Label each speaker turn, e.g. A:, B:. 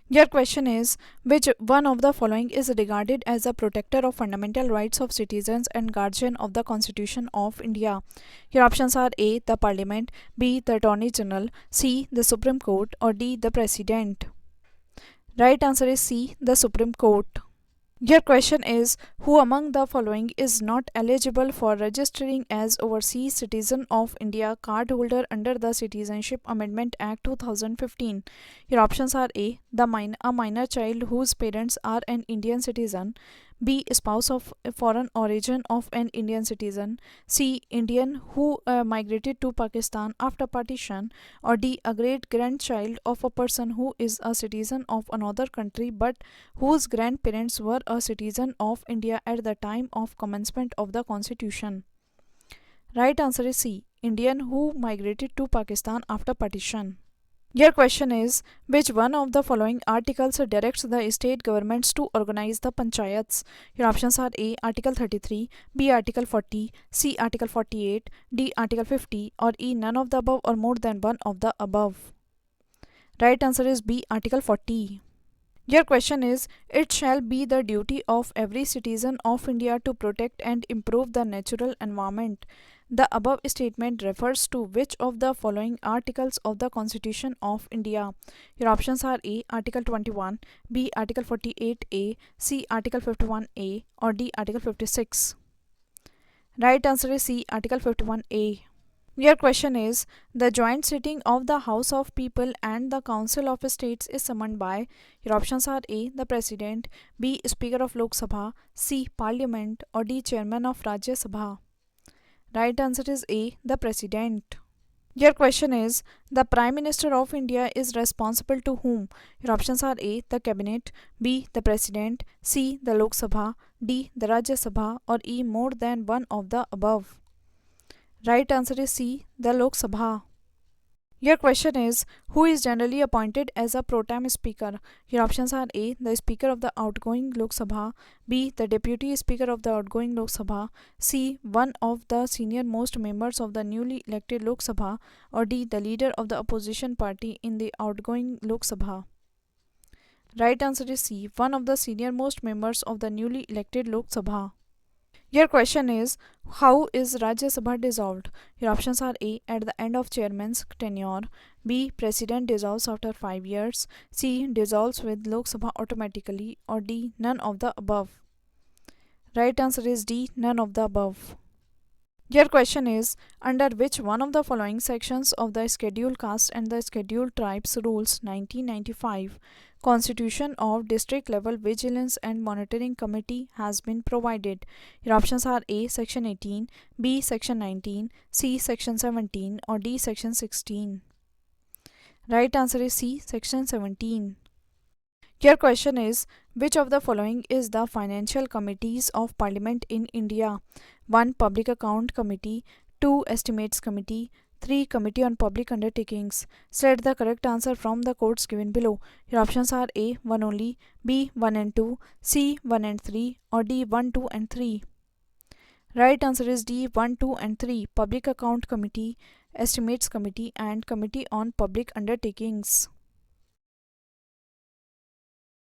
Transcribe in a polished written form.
A: Your question is, which one of the following is regarded as a protector of fundamental rights of citizens and guardian of the Constitution of India? Your options are A. The Parliament, B. The Attorney General, C. The Supreme Court, or D. The President. Right answer is C. The Supreme Court. Your question is, who among the following is not eligible for registering as overseas citizen of India cardholder under the Citizenship Amendment Act 2015? Your options are A. A minor child whose parents are an Indian citizen, B. Spouse of foreign origin of an Indian citizen, C. Indian who migrated to Pakistan after partition, or D. A great grandchild of a person who is a citizen of another country but whose grandparents were a citizen of India at the time of commencement of the Constitution. Right answer is C. Indian who migrated to Pakistan after partition. Your question is, which one of the following articles directs the state governments to organize the panchayats? Your options are A. Article 33, B. Article 40, C. Article 48, D. Article 50, or E. None of the above or more than one of the above. Right answer is B. Article 40. Your question is, it shall be the duty of every citizen of India to protect and improve the natural environment. The above statement refers to which of the following articles of the Constitution of India? Your options are A. Article 21, B. Article 48A, C. Article 51A, or D. Article 56. Right answer is C. Article 51A. Your question is, the joint sitting of the House of People and the Council of States is summoned by. Your options are A. The President, B. Speaker of Lok Sabha, C. Parliament, or D. Chairman of Rajya Sabha. Right answer is A. The President. Your question is, the Prime Minister of India is responsible to whom? Your options are A. The Cabinet, B. The President, C. The Lok Sabha, D. The Rajya Sabha, or E. More than one of the above. Right answer is C. The Lok Sabha. Your question is, who is generally appointed as a pro tem speaker? Your options are A. The Speaker of the outgoing Lok Sabha, B. The Deputy Speaker of the outgoing Lok Sabha, C. One of the senior most members of the newly elected Lok Sabha, or D. The leader of the opposition party in the outgoing Lok Sabha. Right answer is C. One of the senior most members of the newly elected Lok Sabha. Your question is, how is Rajya Sabha dissolved? Your options are A. At the end of chairman's tenure, B. President dissolves after 5 years, C. Dissolves with Lok Sabha automatically, or D. None of the above. Right answer is D. None of the above. Your question is, under which one of the following sections of the Scheduled Caste and the Scheduled Tribes Rules 1995 Constitution of District Level Vigilance and Monitoring Committee has been provided? Your options are A. Section 18, B. Section 19, C. Section 17, or D. Section 16. Right answer is C. Section 17. Your question is, which of the following is the financial committees of Parliament in India? 1. Public Account Committee, 2. Estimates Committee, 3. Committee on Public Undertakings. Select the correct answer from the codes given below. Your options are A. 1 only, B. 1 and 2, C. 1 and 3, or D. 1, 2 and 3. Right answer is D. 1, 2 and 3. Public Account Committee, Estimates Committee, and Committee on Public Undertakings.